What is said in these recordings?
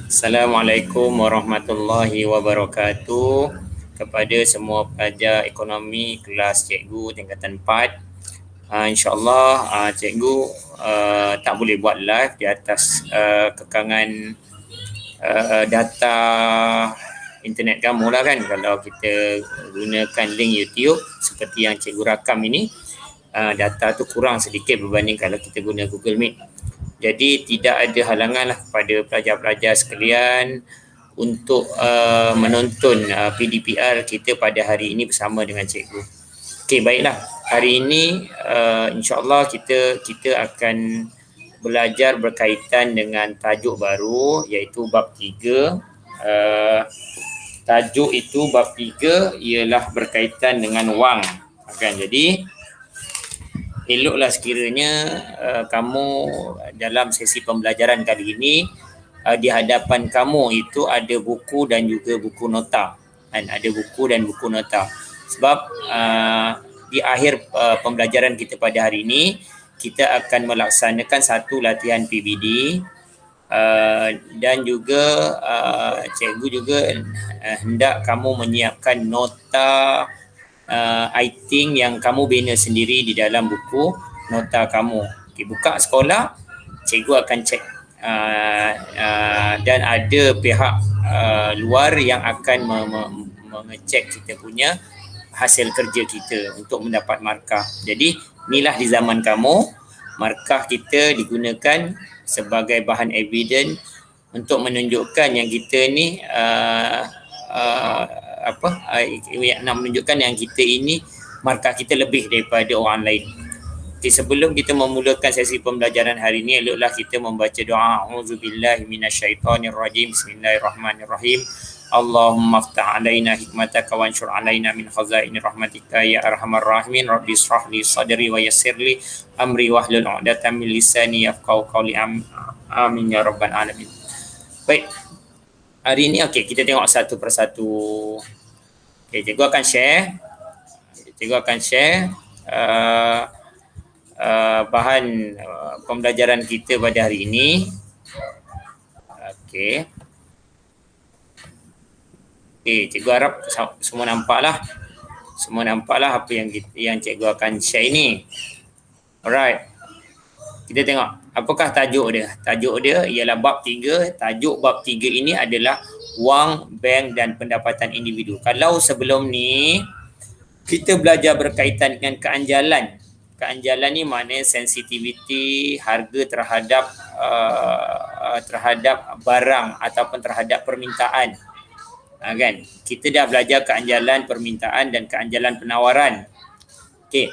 Assalamualaikum warahmatullahi wabarakatuh kepada semua pelajar ekonomi kelas cikgu tingkatan 4. InsyaAllah cikgu tak boleh buat live di atas kekangan data internet kamu lah kan. Kalau kita gunakan link YouTube seperti yang cikgu rakam ini, data tu kurang sedikit berbanding kalau kita guna Google Meet. Jadi tidak ada halangan lah kepada pelajar-pelajar sekalian untuk menonton PDPR kita pada hari ini bersama dengan cikgu. Okey, baiklah. Hari ini insya-Allah kita akan belajar berkaitan dengan tajuk baru iaitu bab 3. Tajuk itu bab 3 ialah berkaitan dengan wang. Jadi eloklah sekiranya kamu dalam sesi pembelajaran kali ini di hadapan kamu itu ada buku dan juga buku nota. Ada buku dan buku nota. Sebab di akhir pembelajaran kita pada hari ini, kita akan melaksanakan satu latihan PBD dan juga cikgu juga hendak kamu menyiapkan nota item yang kamu bina sendiri di dalam buku nota kamu. Okay, buka sekolah, cikgu akan cek dan ada pihak luar yang akan mengecek kita punya hasil kerja kita untuk mendapat markah. Jadi inilah di zaman kamu, markah kita digunakan sebagai bahan evidence untuk menunjukkan yang kita ni nak menunjukkan yang kita ini markah kita lebih daripada orang lain. Okay, sebelum kita memulakan sesi pembelajaran hari ini, eloklah kita membaca doa a'udzubillahi minasyaitonirrajim. Bismillahirrahmanirrahim. Allahumma aftah alaina hikmataka wa anshur alaina min khazaini rahmatika ya arhamar rahimin. Rabbi israh li sadri wa yassir li amri wahlul 'uqdatam min lisani yafqahu qawli. Amin ya rabbal alamin. Baik. Hari ini kita tengok satu persatu. Cikgu akan share. Bahan pembelajaran kita pada hari ini. Cikgu harap semua nampaklah. Semua nampaklah apa yang cikgu akan share ini. Alright. Kita tengok apakah tajuk dia. Tajuk dia ialah bab 3. Tajuk bab 3 ini adalah wang, bank dan pendapatan individu. Kalau sebelum ni kita belajar berkaitan dengan keanjalan. Keanjalan ni maknanya sensitiviti harga terhadap barang ataupun terhadap permintaan. Kan? Kita dah belajar keanjalan permintaan dan keanjalan penawaran. Okey.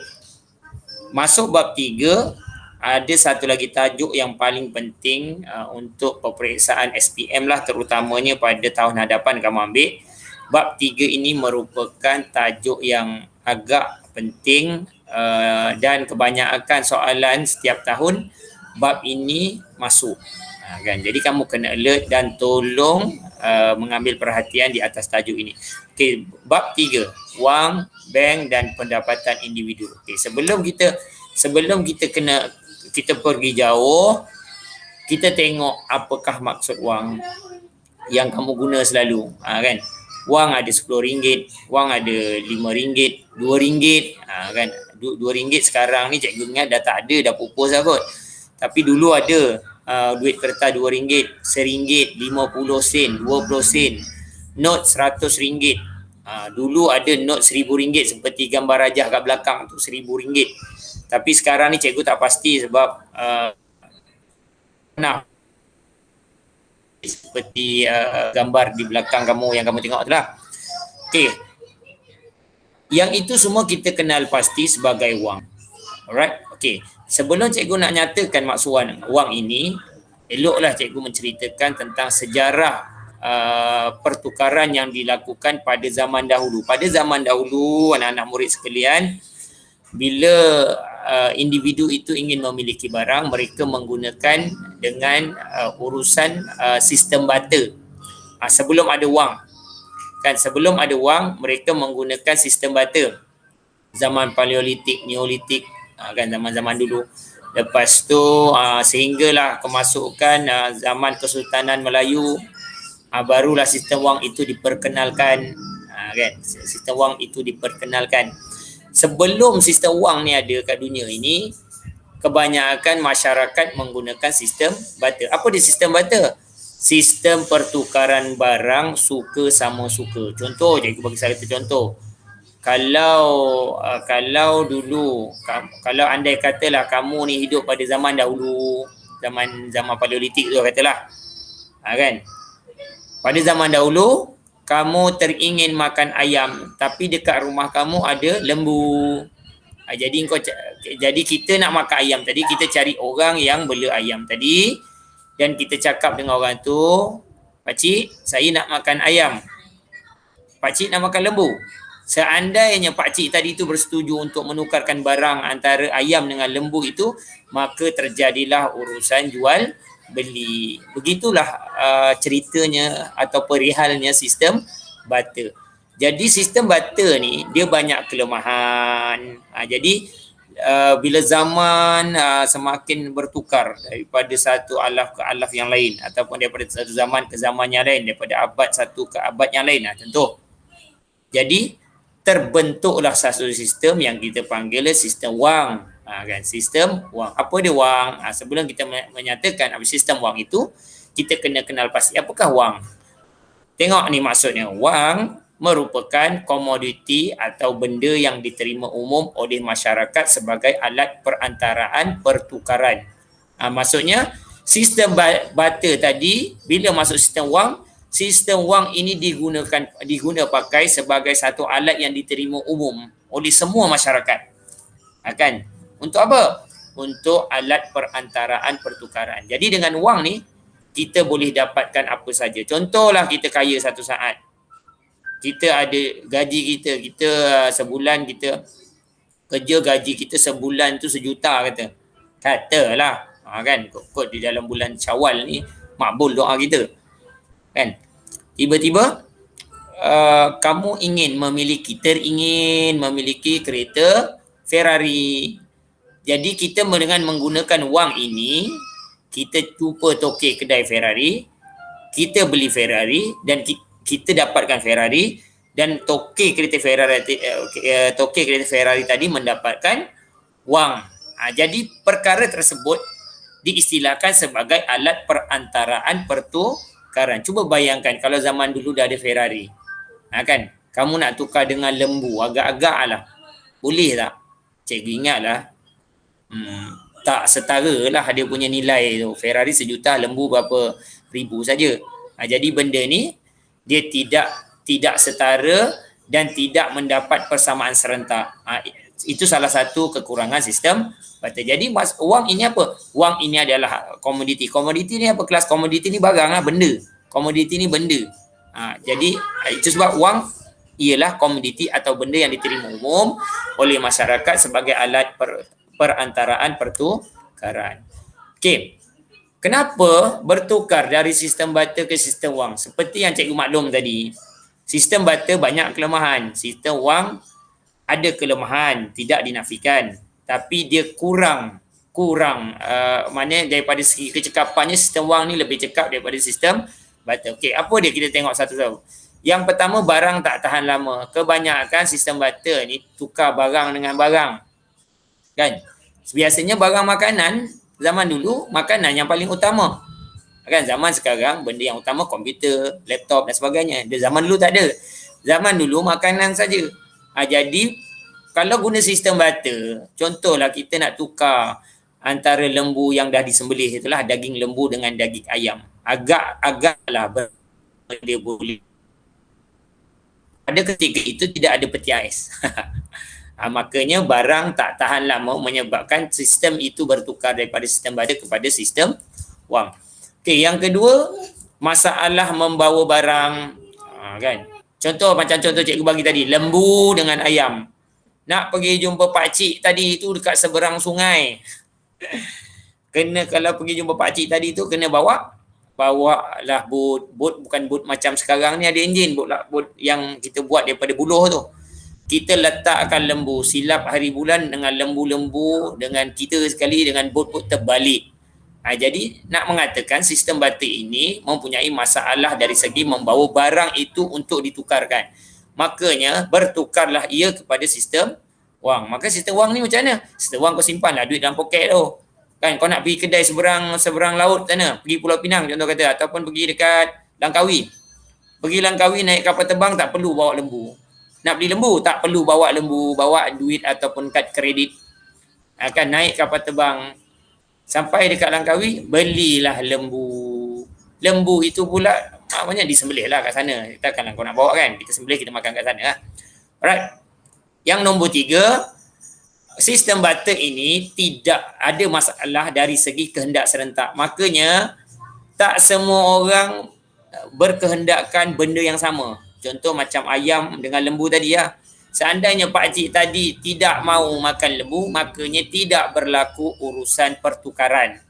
Masuk bab 3, ada satu lagi tajuk yang paling penting untuk peperiksaan SPM lah, terutamanya pada tahun hadapan kamu ambil. Bab 3 ini merupakan tajuk yang agak penting dan kebanyakan soalan setiap tahun bab ini masuk. Kan? Jadi kamu kena alert dan tolong mengambil perhatian di atas tajuk ini. Okey, bab 3, wang, bank dan pendapatan individu. Okey, sebelum kita pergi jauh, kita tengok apakah maksud wang yang kamu guna selalu. Kan? Wang ada RM10, wang ada RM5, RM2. Kan? RM2 sekarang ni cikgu ingat dah tak ada, dah pupus dah kot. Tapi dulu ada duit kertas RM2, RM1, 50 sen, 20 sen, not RM100. Dulu ada not RM1,000 seperti gambar rajah kat belakang tu, RM1,000. Tapi sekarang ni cikgu tak pasti sebab seperti gambar di belakang kamu yang kamu tengok tu lah. Okey. Yang itu semua kita kenal pasti sebagai wang. Alright? Okey. Sebelum cikgu nak nyatakan maksud wang ini, eloklah cikgu menceritakan tentang sejarah pertukaran yang dilakukan pada zaman dahulu. Pada zaman dahulu, anak-anak murid sekalian, bila individu itu ingin memiliki barang, mereka menggunakan dengan urusan sistem barter. Sebelum ada wang. Sebelum ada wang, mereka menggunakan sistem barter. Zaman Paleolitik, Neolitik, kan zaman-zaman dulu. Lepas tu sehinggalah kemasukan zaman Kesultanan Melayu, barulah sistem wang itu diperkenalkan. Kan? Sistem wang itu diperkenalkan. Sebelum sistem wang ni ada kat dunia ini, kebanyakan masyarakat menggunakan sistem barter. Apa dia sistem barter? Sistem pertukaran barang suka sama suka. Contoh je, aku bagi saya satu contoh. Kalau dulu, kalau andai katalah kamu ni hidup pada zaman dahulu, zaman paleolitik tu katalah, kan? Pada zaman dahulu, kamu teringin makan ayam, tapi dekat rumah kamu ada lembu. Jadi kita nak makan ayam tadi, kita cari orang yang bela ayam tadi dan kita cakap dengan orang tu, "Pakcik, saya nak makan ayam. Pakcik nak makan lembu." Seandainya pakcik tadi itu bersetuju untuk menukarkan barang antara ayam dengan lembu itu, maka terjadilah urusan jual beli. Begitulah ceritanya atau perihalnya sistem barter. Jadi sistem barter ni dia banyak kelemahan. Jadi bila zaman semakin bertukar daripada satu alaf ke alaf yang lain ataupun daripada satu zaman ke zaman yang lain, daripada abad satu ke abad yang lain, contoh. Jadi terbentuklah satu sistem yang kita panggil sistem wang. Kan, sistem wang. Apa dia wang? Sebelum kita menyatakan apa sistem wang itu, kita kena kenal pasti apakah wang. Tengok ni maksudnya. Wang merupakan komoditi atau benda yang diterima umum oleh masyarakat sebagai alat perantaraan pertukaran. Maksudnya sistem barter tadi, bila masuk sistem wang ini diguna pakai sebagai satu alat yang diterima umum oleh semua masyarakat. Kan? Untuk apa? Untuk alat perantaraan pertukaran. Jadi dengan wang ni, kita boleh dapatkan apa saja. Contohlah kita kaya satu saat. Kita ada gaji kita sebulan kita kerja, gaji kita sebulan tu 1 juta katalah, kan, kot di dalam bulan Syawal ni makbul doa kita, kan. Tiba-tiba kamu teringin memiliki kereta Ferrari. Jadi kita dengan menggunakan wang ini, kita jumpa tokek kedai Ferrari, kita beli Ferrari dan kita dapatkan Ferrari, dan tokek kereta Ferrari tadi mendapatkan wang. Jadi perkara tersebut diistilahkan sebagai alat perantaraan pertukaran. Cuba bayangkan kalau zaman dulu dah ada Ferrari, kan, kamu nak tukar dengan lembu, agak-agak lah, boleh tak? Cikgu ingatlah, tak setara lah dia punya nilai tu. Ferrari 1 juta, lembu berapa ribu saja. Jadi benda ni dia tidak setara dan tidak mendapat persamaan serentak. Itu salah satu kekurangan sistem barter. Jadi wang ini apa? Wang ini adalah komoditi. Komoditi ni apa? Kelas komoditi ni barang lah, benda. Komoditi ni benda. Jadi itu sebab wang ialah komoditi atau benda yang diterima umum oleh masyarakat sebagai alat perantaraan pertukaran. Okey. Kenapa bertukar dari sistem barter ke sistem wang? Seperti yang cikgu maklum tadi, sistem barter banyak kelemahan. Sistem wang ada kelemahan, tidak dinafikan. Tapi dia kurang. Maknanya daripada segi kecekapannya, sistem wang ni lebih cekap daripada sistem barter. Okey, apa dia? Kita tengok satu-satu. Yang pertama, barang tak tahan lama. Kebanyakan sistem barter ni tukar barang dengan barang. Kan? Biasanya barang makanan, zaman dulu makanan yang paling utama. Kan, zaman sekarang benda yang utama komputer, laptop dan sebagainya. Zaman dulu tak ada. Zaman dulu makanan saja. Jadi kalau guna sistem barter, contohlah kita nak tukar antara lembu yang dah disembelih, itulah daging lembu dengan daging ayam. Agaklah dia boleh. Pada ketika itu tidak ada peti ais. Makanya barang tak tahan lama menyebabkan sistem itu bertukar daripada sistem barter kepada sistem wang. Okey, yang kedua, masalah membawa barang, kan. Macam contoh cikgu bagi tadi, lembu dengan ayam. Nak pergi jumpa pakcik tadi tu dekat seberang sungai. Kalau pergi jumpa pakcik tadi tu kena bawa lah bot bukan bot macam sekarang ni ada enjin, bot yang kita buat daripada buluh tu. Kita letakkan lembu, silap hari bulan dengan lembu-lembu dengan kita sekali dengan bot terbalik. Jadi nak mengatakan sistem batik ini mempunyai masalah dari segi membawa barang itu untuk ditukarkan. Makanya bertukarlah ia kepada sistem wang. Maka sistem wang ni macam mana? Sistem wang kau simpanlah duit dalam poket tu. Kan kau nak pergi kedai seberang laut sana, pergi Pulau Pinang contoh kata, ataupun pergi dekat Langkawi. Pergi Langkawi naik kapal terbang tak perlu bawa lembu. Nak beli lembu tak perlu bawa lembu, bawa duit ataupun kad kredit. Akan naik kapal terbang sampai dekat Langkawi, belilah lembu. Lembu itu pula maknanya disembelih lah kat sana. Takkanlah kau nak bawa kan, kita sembelih kita makan kat sana lah. Alright. Yang nombor 3, sistem barter ini tidak ada masalah dari segi kehendak serentak. Makanya tak semua orang berkehendakkan benda yang sama. Contoh macam ayam dengan lembu tadi lah. Seandainya pakcik tadi tidak mahu makan lembu, makanya tidak berlaku urusan pertukaran.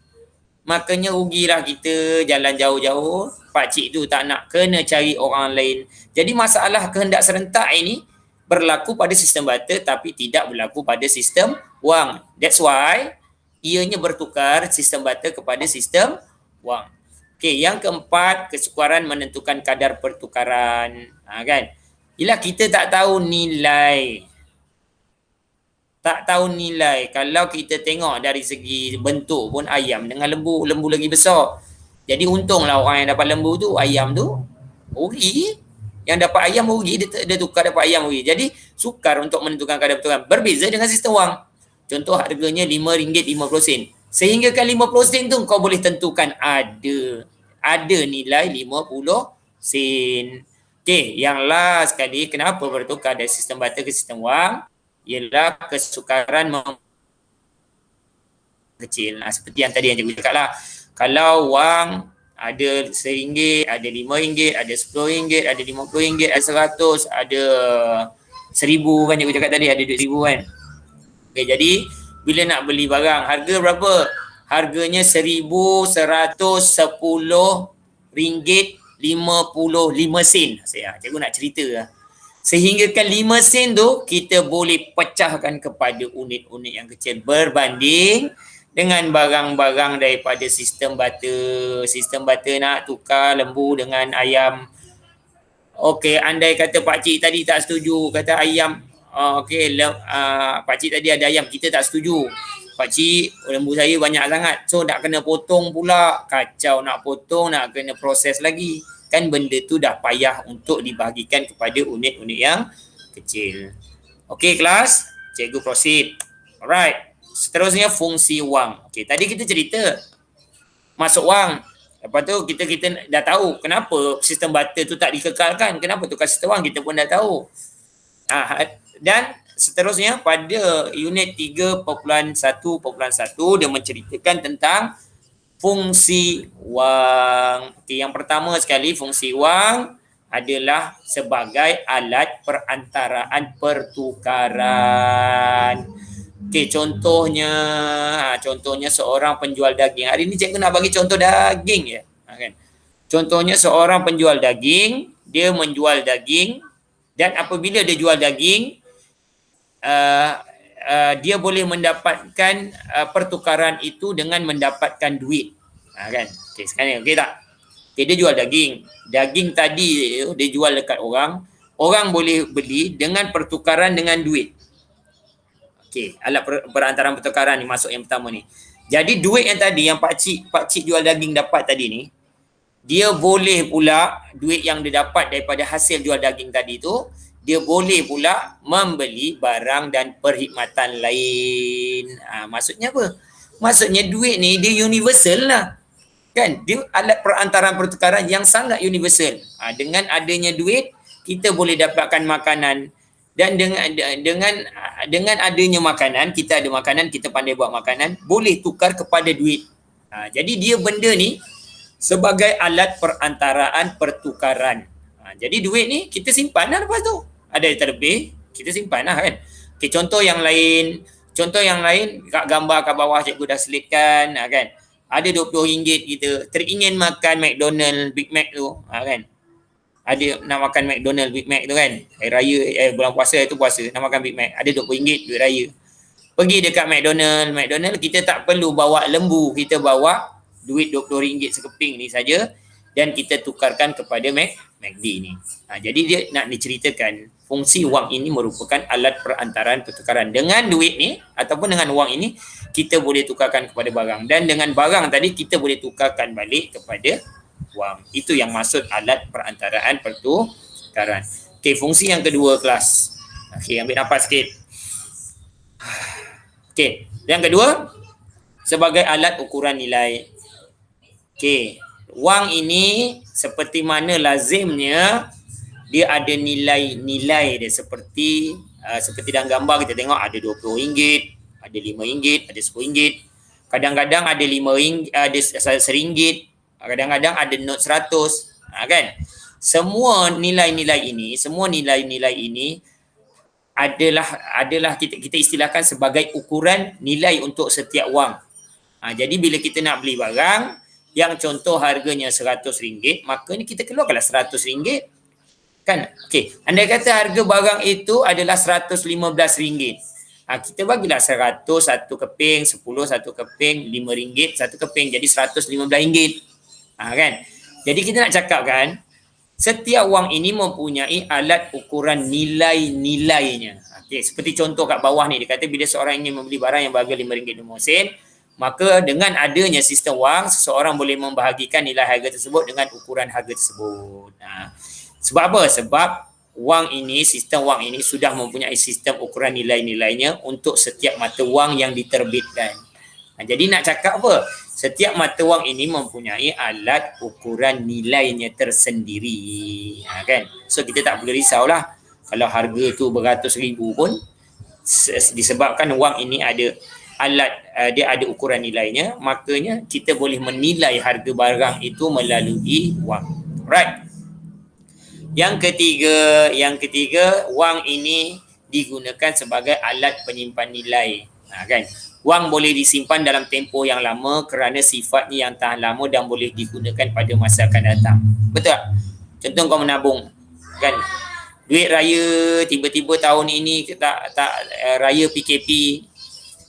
Makanya rugilah kita jalan jauh-jauh, pakcik tu tak nak, kena cari orang lain. Jadi masalah kehendak serentak ini berlaku pada sistem barter tapi tidak berlaku pada sistem wang. That's why ianya bertukar sistem barter kepada sistem wang. Okey, yang keempat, kesukaran menentukan kadar pertukaran. Kan? Ialah kita tak tahu nilai. Tak tahu nilai. Kalau kita tengok dari segi bentuk pun ayam dengan lembu lagi besar. Jadi untunglah orang yang dapat lembu tu, ayam tu rugi. Yang dapat ayam rugi, dia tukar dapat ayam rugi. Jadi sukar untuk menentukan kadar pertukaran. Berbeza dengan sistem wang. Contoh harganya RM5.50. Sehingga kan 50 sen tu kau boleh tentukan ada nilai 50 sen. Okey, yang last sekali, kenapa bertukar dari sistem barter ke sistem wang? Ialah kesukaran kecil. Seperti yang tadi yang cikgu cakap lah. Kalau wang ada RM1, ada RM5, ada RM10, ada RM50, ada RM100, ada RM1,000 kan cikgu cakap tadi, ada duit RM1,000 kan. Okay, jadi bila nak beli barang, harga berapa? Harganya RM1,110.55. Cikgu nak cerita lah. Sehingga kan 5 sen tu kita boleh pecahkan kepada unit-unit yang kecil berbanding dengan barang-barang daripada sistem barter. Sistem barter nak tukar lembu dengan ayam. Okey, andai kata pakcik tadi tak setuju, kata ayam, pakcik tadi ada ayam, kita tak setuju. Pakcik, lembu saya banyak sangat. So nak kena potong pula. Kacau nak potong, nak kena proses lagi. Kan benda tu dah payah untuk dibahagikan kepada unit-unit yang kecil. Okey kelas, cikgu proceed. Alright. Seterusnya fungsi wang. Okey, tadi kita cerita masuk wang. Lepas tu kita dah tahu kenapa sistem barter tu tak dikekalkan. Kenapa tukar sistem wang kita pun dah tahu. Dan seterusnya pada unit 3.1.1 dia menceritakan tentang fungsi wang. Okay, yang pertama sekali, fungsi wang adalah sebagai alat perantaraan pertukaran. Okay, contohnya seorang penjual daging. Hari ni cikgu nak bagi contoh daging je. Kan? Contohnya seorang penjual daging, dia menjual daging dan apabila dia jual daging, dia boleh mendapatkan pertukaran itu dengan mendapatkan duit. Kan? Okey, sekarang okey tak? Okey, dia jual daging. Daging tadi dia jual dekat orang. Orang boleh beli dengan pertukaran dengan duit. Okey, alat perantaraan pertukaran ni masuk yang pertama ni. Jadi duit yang tadi yang pakcik jual daging dapat tadi ni, dia boleh pula duit yang dia dapat daripada hasil jual daging tadi tu, dia boleh pula membeli barang dan perkhidmatan lain. Maksudnya apa? Maksudnya duit ni dia universal lah. Kan? Dia alat perantaraan pertukaran yang sangat universal. Dengan adanya duit, kita boleh dapatkan makanan. Dan dengan adanya makanan, kita ada makanan, kita pandai buat makanan, boleh tukar kepada duit. Jadi dia benda ni sebagai alat perantaraan pertukaran. Jadi duit ni kita simpan lah lepas tu. Ada yang terlebih, kita simpan lah kan. Okay, contoh yang lain, kat gambar kat bawah cikgu dah selitkan kan. Ada RM20 kita teringin makan McDonald Big Mac tu kan. Ada nak makan McDonald Big Mac tu kan. Hari raya, bulan puasa itu puasa, nak makan Big Mac. Ada RM20 duit raya. Pergi dekat McDonald, kita tak perlu bawa lembu, kita bawa duit RM20 sekeping ni saja dan kita tukarkan kepada MACD ni. Jadi dia nak diceritakan fungsi wang ini merupakan alat perantaraan pertukaran. Dengan duit ni ataupun dengan wang ini kita boleh tukarkan kepada barang, dan dengan barang tadi kita boleh tukarkan balik kepada wang. Itu yang maksud alat perantaraan pertukaran. Okey, fungsi yang kedua kelas. Okey, ambil nafas sikit. Okey, yang kedua sebagai alat ukuran nilai. Okey, wang ini seperti mana lazimnya dia ada nilai-nilai dia seperti dalam gambar kita tengok ada RM20, ada RM5, ada RM10. Kadang-kadang ada RM5, ada RM1, kadang-kadang ada note 100, kan? Semua nilai-nilai ini adalah kita istilahkan sebagai ukuran nilai untuk setiap wang. Jadi bila kita nak beli barang yang contoh harganya RM100, maka ni kita keluarkanlah RM100. Kan? Okey, andai kata harga barang itu adalah RM115. Kita bagilah 100 satu keping, 10 satu keping, RM5 satu keping, jadi RM115. Kan? Jadi kita nak cakap kan, setiap wang ini mempunyai alat ukuran nilai-nilainya. Okey, seperti contoh kat bawah ni dia kata bila seorang ingin membeli barang yang berharga RM5.50, maka dengan adanya sistem wang, seseorang boleh membahagikan nilai harga tersebut dengan ukuran harga tersebut. Sebab apa? Sebab wang ini, sistem wang ini sudah mempunyai sistem ukuran nilai-nilainya untuk setiap mata wang yang diterbitkan. Jadi nak cakap apa? Setiap mata wang ini mempunyai alat ukuran nilainya tersendiri. Kan? So kita tak perlu risaulah kalau harga tu beratus ribu pun, disebabkan wang ini ada alat, dia ada ukuran nilainya, makanya kita boleh menilai harga barang itu melalui wang. Right. Yang ketiga, wang ini digunakan sebagai alat penyimpan nilai. Kan? Wang boleh disimpan dalam tempoh yang lama kerana sifatnya yang tahan lama dan boleh digunakan pada masa akan datang. Betul tak? Contoh kau menabung, kan? Duit raya tiba-tiba tahun ini raya PKP,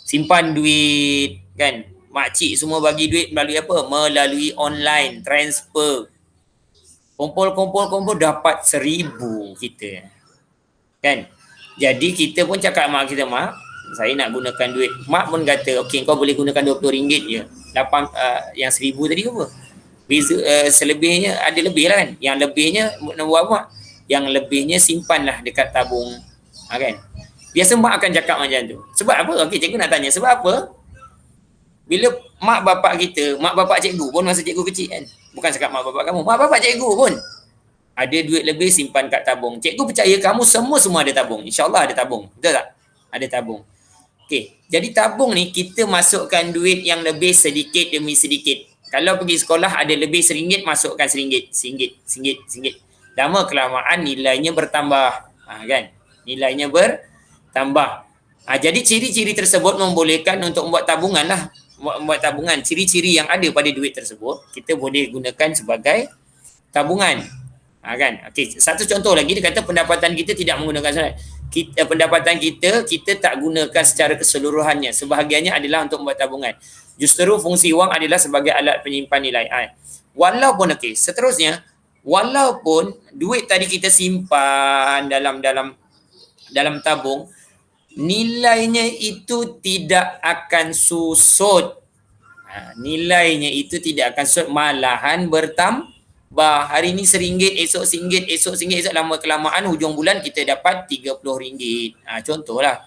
simpan duit, kan? Makcik semua bagi duit melalui apa? Melalui online transfer. Kumpul dapat 1,000 kita, kan? Jadi kita pun cakap mak kita, mak, saya nak gunakan duit. Mak pun kata, okey, kau boleh gunakan RM20 je. Yang 1,000 tadi apa? Beza, selebihnya ada lebih lah, kan? Yang lebihnya nak buat apa? Yang lebihnya simpanlah dekat tabung, kan? Biasa mak akan cakap macam tu. Sebab apa? Okey, cikgu nak tanya, sebab apa? Bila mak bapak kita, mak bapak cikgu pun masa cikgu kecil, kan? Bukan cakap mak bapak kamu, mak bapak cikgu pun ada duit lebih simpan kat tabung. Cikgu percaya kamu semua ada tabung. InsyaAllah ada tabung. Betul tak? Ada tabung. Okey, jadi tabung ni kita masukkan duit yang lebih sedikit demi sedikit. Kalau pergi sekolah ada lebih RM1, masukkan RM1. Lama kelamaan nilainya bertambah. Kan? Nilainya bertambah. Jadi ciri-ciri tersebut membolehkan untuk membuat tabungan lah. Membuat tabungan. Ciri-ciri yang ada pada duit tersebut kita boleh gunakan sebagai tabungan. Kan? Okey, satu contoh lagi, dia kata pendapatan kita tidak menggunakan sangat. Pendapatan kita tak gunakan secara keseluruhannya. Sebahagiannya adalah untuk membuat tabungan. Justru fungsi wang adalah sebagai alat penyimpan nilai. Walaupun, okey, seterusnya, walaupun duit tadi kita simpan dalam tabung, nilainya itu tidak akan susut. Nilainya itu tidak akan susut, malahan bertambah. Hari ni RM1, esok RM1, esok lama kelamaan hujung bulan kita dapat RM30. Contohlah.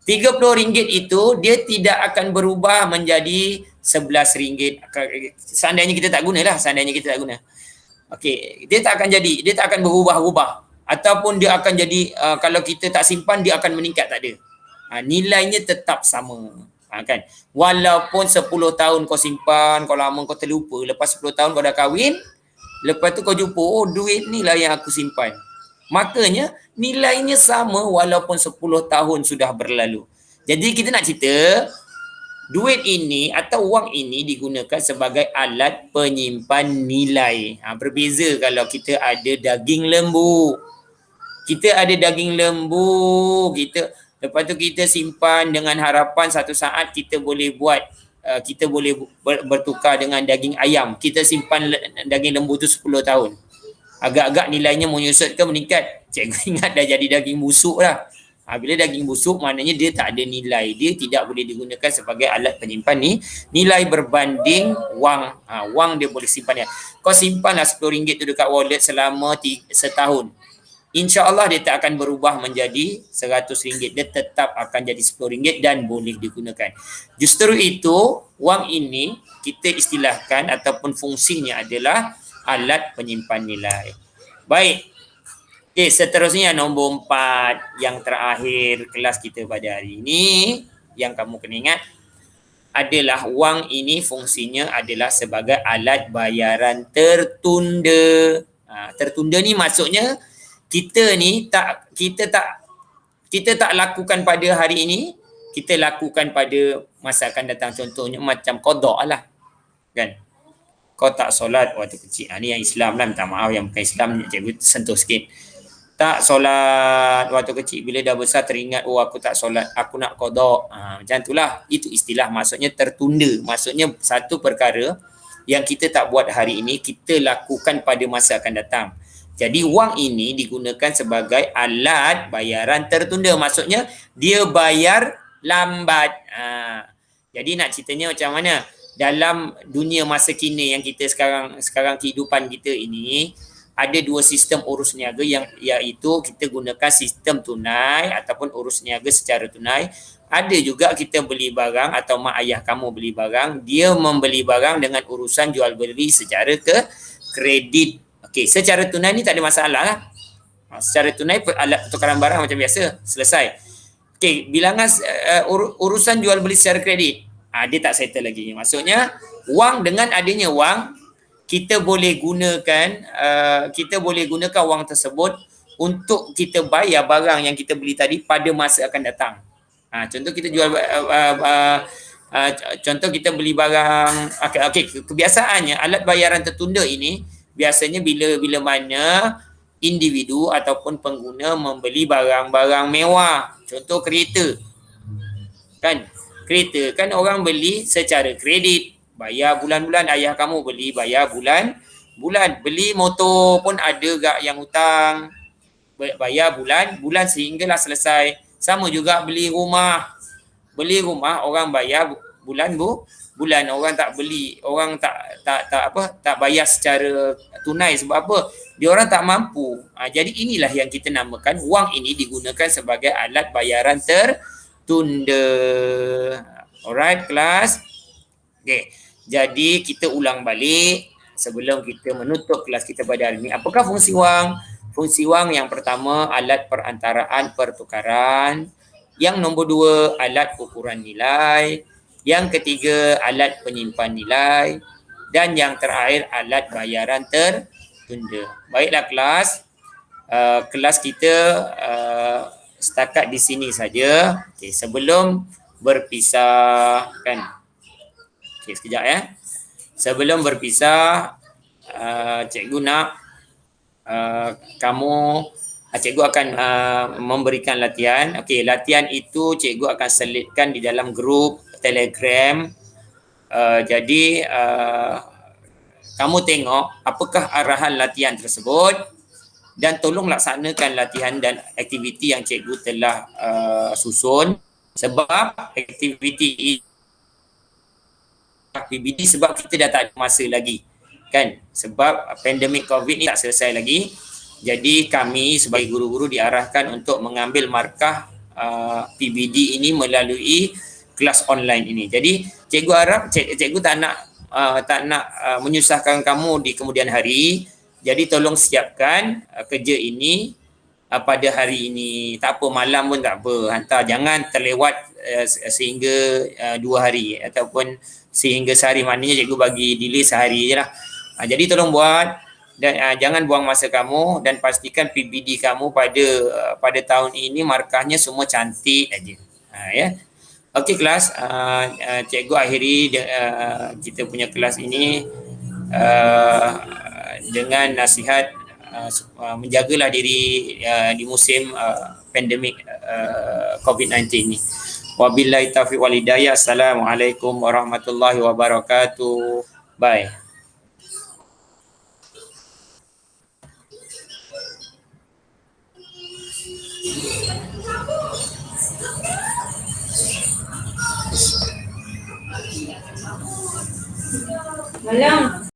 RM30 itu dia tidak akan berubah menjadi RM11. Seandainya kita tak guna. Okey, dia tak akan berubah-ubah. Ataupun dia akan jadi, kalau kita tak simpan dia akan meningkat, tak ada. Nilainya tetap sama. Kan? Walaupun 10 tahun kau simpan, kau lama kau terlupa, lepas 10 tahun kau dah kahwin, lepas tu kau jumpa, oh duit ni lah yang aku simpan. Makanya nilainya sama walaupun 10 tahun sudah berlalu. Jadi kita nak cerita, duit ini atau wang ini digunakan sebagai alat penyimpan nilai. Berbeza kalau kita ada daging lembu. Lepas tu kita simpan dengan harapan satu saat kita boleh buat kita boleh bertukar dengan daging ayam. Kita simpan daging lembu tu 10 tahun. Agak-agak nilainya menyusut ke meningkat. Cikgu ingat dah jadi daging busuk lah. Bila daging busuk maknanya dia tak ada nilai. Dia tidak boleh digunakan sebagai alat penyimpan ni. Nilai berbanding wang. Wang dia boleh simpan ya. Kau simpanlah RM10 tu dekat wallet selama setahun. InsyaAllah dia tak akan berubah menjadi RM100. Dia tetap akan jadi RM10 dan boleh digunakan. Justru itu, wang ini kita istilahkan ataupun fungsinya adalah alat penyimpan nilai. Baik. Okay, seterusnya nombor 4 yang terakhir kelas kita pada hari ini yang kamu kena ingat adalah wang ini fungsinya adalah sebagai alat bayaran tertunda. Tertunda ni maksudnya kita tak lakukan pada hari ini, kita lakukan pada masa akan datang. Contohnya macam qada lah. Kan? Kau tak solat waktu kecil. Ni yang Islam lah, minta maaf yang bukan Islam, cikgu sentuh sikit. Tak solat waktu kecil, bila dah besar teringat, aku tak solat, aku nak qada. Macam itulah. Itu istilah maksudnya tertunda. Maksudnya satu perkara yang kita tak buat hari ini, kita lakukan pada masa akan datang. Jadi wang ini digunakan sebagai alat bayaran tertunda. Maksudnya dia bayar lambat. Jadi nak ceritanya macam mana? Dalam dunia masa kini yang kita sekarang kehidupan kita ini, ada dua sistem urus niaga yang iaitu kita gunakan sistem tunai ataupun urus niaga secara tunai. Ada juga kita beli barang atau mak ayah kamu beli barang, dia membeli barang dengan urusan jual beli secara kredit. Okey, secara tunai ni tak ada masalah lah. Secara tunai alat pertukaran barang macam biasa, selesai. Okey, bilangan urusan jual beli secara kredit, dia tak settle lagi. Maksudnya wang, dengan adanya wang, kita boleh gunakan wang tersebut untuk kita bayar barang yang kita beli tadi pada masa akan datang. Contoh kita contoh kita beli barang. Okey, kebiasaannya alat bayaran tertunda ini biasanya bila mana individu ataupun pengguna membeli barang-barang mewah. Contoh kereta. Kereta kan orang beli secara kredit. Bayar bulan-bulan, ayah kamu beli bayar bulan-bulan. Beli motor pun ada gak yang hutang, bayar bulan-bulan sehinggalah selesai. Sama juga beli rumah. Beli rumah orang bayar bulan. Orang tak beli, orang tak bayar secara tunai. Sebab apa? Dia orang tak mampu. Jadi inilah yang kita namakan wang ini digunakan sebagai alat bayaran tertunda. Alright, kelas. Okay. Jadi kita ulang balik sebelum kita menutup kelas kita pada hari ini. Apakah fungsi wang? Fungsi wang yang pertama alat perantaraan pertukaran. Yang nombor 2 alat ukuran nilai. Yang ketiga alat penyimpan nilai. Dan yang terakhir alat bayaran tertunda. Baiklah kelas. Kelas kita setakat di sini saja. Okay, sebelum berpisah kan. Okay, sekejap ya. Sebelum berpisah, cikgu nak cikgu akan memberikan latihan. Okey, latihan itu cikgu akan selitkan di dalam grup Telegram. Jadi kamu tengok apakah arahan latihan tersebut dan tolong laksanakan latihan dan aktiviti yang cikgu telah susun, sebab aktiviti PBD sebab kita dah tak ada masa lagi kan, sebab pandemik COVID ni tak selesai lagi. Jadi kami sebagai guru-guru diarahkan untuk mengambil markah PBD ini melalui kelas online ini. Jadi cikgu harap cikgu tak nak menyusahkan kamu di kemudian hari. Jadi tolong siapkan kerja ini pada hari ini. Tak apa, malam pun tak apa, hantar. Jangan terlewat sehingga 2 hari ataupun sehingga sehari. Maknanya cikgu bagi delay sehari je lah. Jadi tolong buat dan jangan buang masa kamu, dan pastikan PBD kamu pada tahun ini markahnya semua cantik aja. Ya. Okey kelas, cikgu akhiri kita punya kelas ini dengan nasihat menjagalah diri di musim pandemik COVID-19 ni. Wabillahi taufiq wal hidayah. Assalamualaikum warahmatullahi wabarakatuh. Bye. Malam.